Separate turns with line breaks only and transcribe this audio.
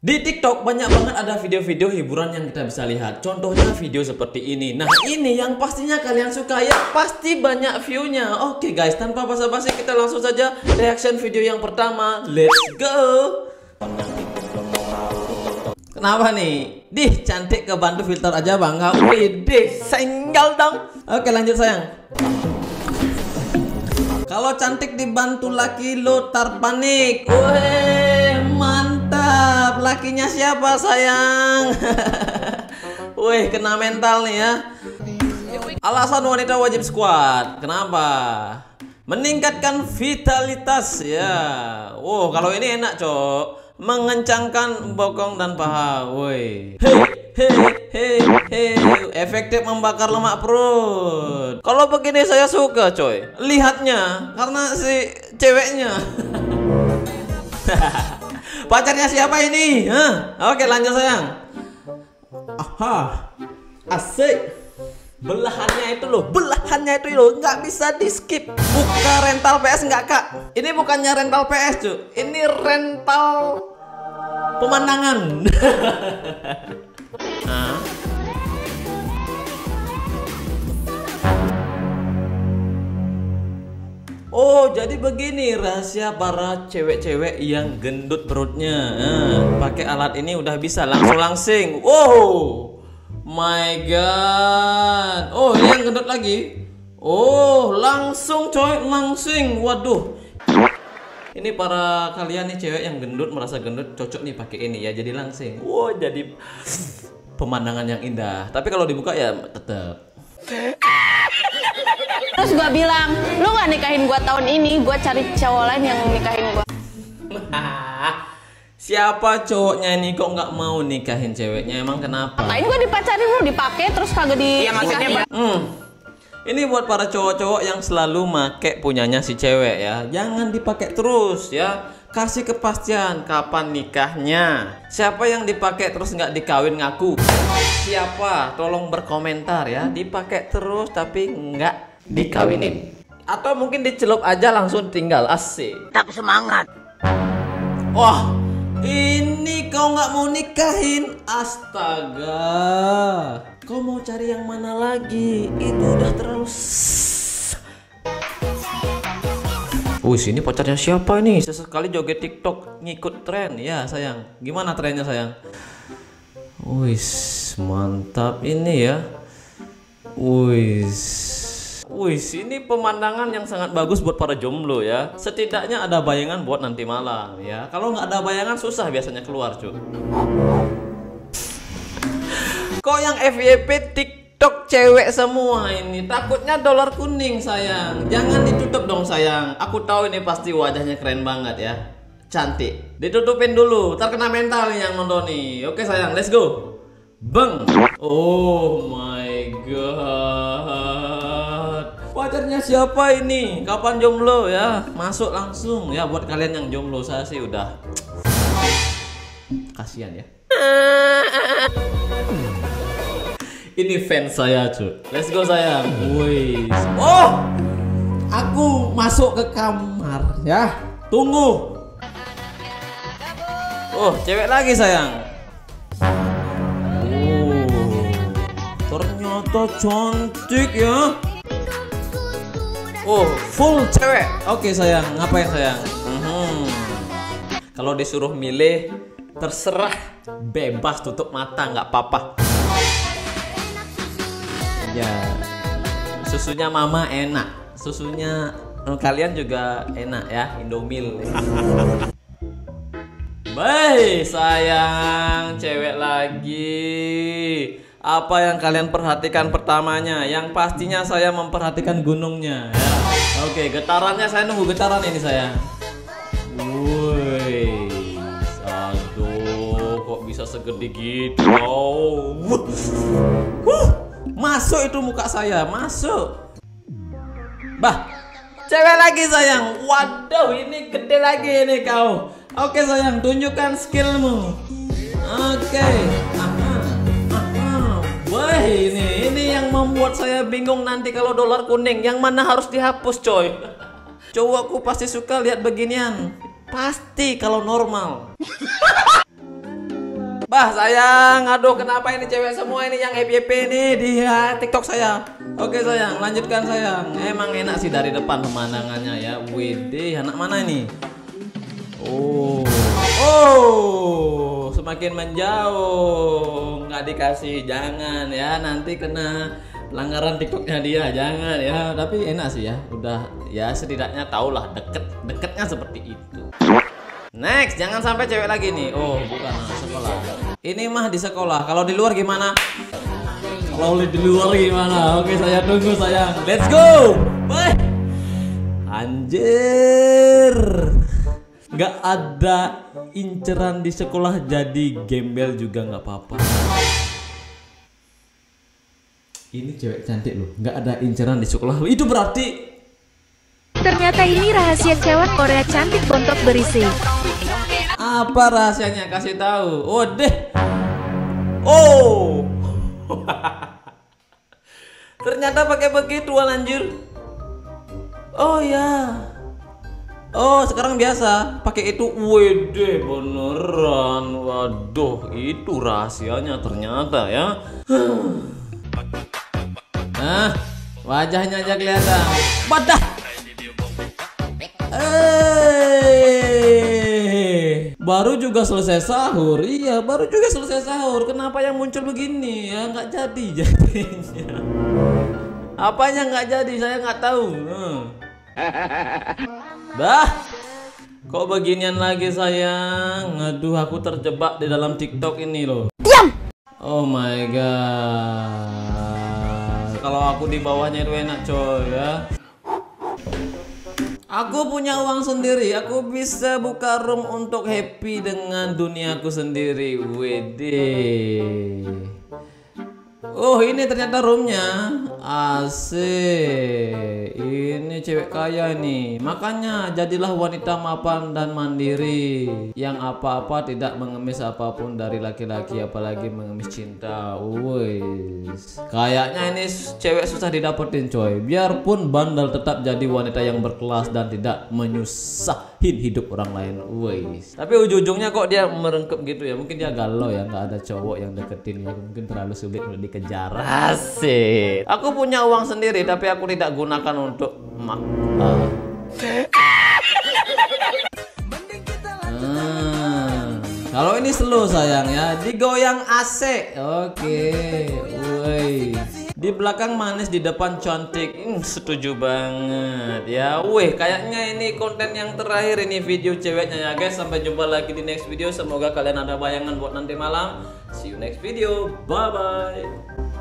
Di TikTok banyak banget ada video-video hiburan yang kita bisa lihat. Contohnya video seperti ini. Nah, ini yang pastinya kalian suka ya, pasti banyak view-nya. Oke guys, tanpa basa-basi kita langsung saja reaction video yang pertama. Let's go. Kenapa nih? Dih, cantik kebantu filter aja bangga. Widih, senggol dong. Oke, lanjut sayang. Kalau cantik dibantu laki lo tar panik. Weh, mantap. Lakinya siapa sayang? Weh, kena mental nih ya. Alasan wanita wajib squat. Kenapa? Meningkatkan vitalitas ya. Wow, kalau ini enak cok. Mengencangkan bokong dan paha. Woi. Efektif membakar lemak perut. Kalau begini saya suka coy. Lihatnya karena si ceweknya. Pacarnya siapa ini? Hah? Oke, lanjut sayang. Aha. Asik. Belahannya itu loh, nggak bisa di skip. Buka rental PS nggak kak? Ini bukannya rental PS cuy, ini rental pemandangan. Oh, jadi begini rahasia para cewek-cewek yang gendut perutnya. Pakai alat ini udah bisa langsing. Wow. My god. Oh, ini yang gendut lagi. Oh, langsung coy, langsing. Waduh. Ini para kalian nih cewek yang gendut, merasa gendut, cocok nih pakai ini ya, jadi langsing. Wow, jadi pemandangan yang indah. Tapi kalau dibuka ya tetap.
Terus gua bilang, lu nggak nikahin gua tahun ini, gua cari cowok lain yang nikahin gua.
Siapa cowoknya ini kok nggak mau nikahin ceweknya? Emang kenapa?
Ngapain gua dipacarin lu dipakai terus kagak dinikahin?
Ini buat para cowok-cowok yang selalu make punyanya si cewek ya. Jangan dipakai terus ya. Kasih kepastian kapan nikahnya. Siapa yang dipakai terus nggak dikawin ngaku? Siapa? Tolong berkomentar ya. Dipakai terus tapi nggak dikawinin. Atau mungkin dicelup aja langsung tinggal. Asik.
Tetap semangat.
Wah, ini kau nggak mau nikahin? Astaga. Kau mau cari yang mana lagi? Itu udah terlalu. Ini pacarnya siapa ini? Sesekali joget TikTok ngikut tren ya sayang. Gimana trennya sayang? Mantap ini ya. Ini pemandangan yang sangat bagus buat para jomblo ya. Setidaknya ada bayangan buat nanti malam ya. Kalau nggak ada bayangan susah biasanya keluar cuy. Kok yang FYP TikTok cewek semua ini? Takutnya dolar kuning sayang. Jangan ditutup dong sayang. Aku tahu ini pasti wajahnya keren banget ya. Cantik. Ditutupin dulu. Terkena mental nih yang nonton nih. Oke sayang, let's go. Bang. Oh my god. Pacarnya siapa ini? Kapan jomblo ya? Masuk langsung ya buat kalian yang jomblo. Saya sih udah kasihan ya. Ini fans saya cuy. Let's go sayang. Oh, aku masuk ke kamar ya. Tunggu. Oh, cewek lagi sayang. Ternyata cantik ya. Oh, full cewek. Oke sayang, ngapain sayang? Kalau disuruh milih, terserah, bebas tutup mata nggak apa-apa. Ya, susunya mama enak, susunya kalian juga enak ya, Indomil. Baik sayang, cewek lagi. Apa yang kalian perhatikan pertamanya? Yang pastinya saya memperhatikan gunungnya ya. Oke, getarannya saya nunggu getaran ini sayang. Aduh, kok bisa segede gitu? Masuk itu muka saya, masuk. Bah, cewek lagi sayang. Waduh, ini gede lagi ini kau. Oke sayang, tunjukkan skillmu. Oke. Wah, ini yang membuat saya bingung nanti kalau dolar kuning. Yang mana harus dihapus coy? Cowokku pasti suka lihat beginian. Pasti kalau normal. Bah sayang, aduh kenapa ini cewek semua ini yang happy nih di TikTok saya. Oke sayang, lanjutkan sayang. Emang enak sih dari depan pemandangannya ya. Widih, anak mana ini? Oh, semakin menjauh, nggak dikasih, jangan ya, nanti kena pelanggaran TikToknya dia, jangan ya. Tapi enak sih ya, udah ya setidaknya tahulah deketnya seperti itu. Next, jangan sampai cewek lagi nih. Oh, bukan sekolah. Ini mah di sekolah. Kalau di luar gimana? Kalau di luar gimana? Oke, saya tunggu sayang. Let's go. Bye. Anjir. Nggak ada inceran di sekolah, jadi gembel juga nggak apa-apa. Ini cewek cantik loh. Nggak ada inceran di sekolah. Itu berarti
ternyata ini rahasia cewek Korea cantik bontot berisi.
apa rahasianya? Kasih tahu. Oh deh. Oh. Ternyata pakai begituan anjir. Oh ya. Oh sekarang biasa pakai itu. Wede beneran. Waduh itu rahasianya ternyata ya. Nah wajahnya aja kelihatan. Badah. Baru juga selesai sahur. Iya baru juga selesai sahur. Kenapa yang muncul begini ya? Nggak jadi jadinya. Apanya nggak jadi saya nggak tahu. Dah. Kok beginian lagi sayang? Aduh aku terjebak di dalam TikTok ini loh. Diam. Oh my god. Kalau aku di bawahnya itu enak coy ya. Aku punya uang sendiri, aku bisa buka room untuk happy dengan duniaku sendiri. Wede. Oh ini ternyata roomnya. Asik. Ini cewek kaya nih. Makanya jadilah wanita mapan dan mandiri, yang apa-apa tidak mengemis apapun dari laki-laki, apalagi mengemis cinta. Wes. Kayaknya ini cewek susah didapetin coy. Biarpun bandel tetap jadi wanita yang berkelas dan tidak menyusahin hidup orang lain. Wes. Tapi ujung-ujungnya kok dia merengkup gitu ya. Mungkin dia galau ya, nggak ada cowok yang deketin ya. Mungkin terlalu sulit untuk dikejar. Asik. Aku punya uang sendiri tapi aku tidak gunakan untuk kalau ini slow sayang ya, digoyang AC. Oke. Woi. Di belakang manis, di depan cantik. Setuju banget ya. Weh, kayaknya ini konten yang terakhir ini video ceweknya ya guys. Sampai jumpa lagi di next video. Semoga kalian ada bayangan buat nanti malam. See you next video. Bye bye.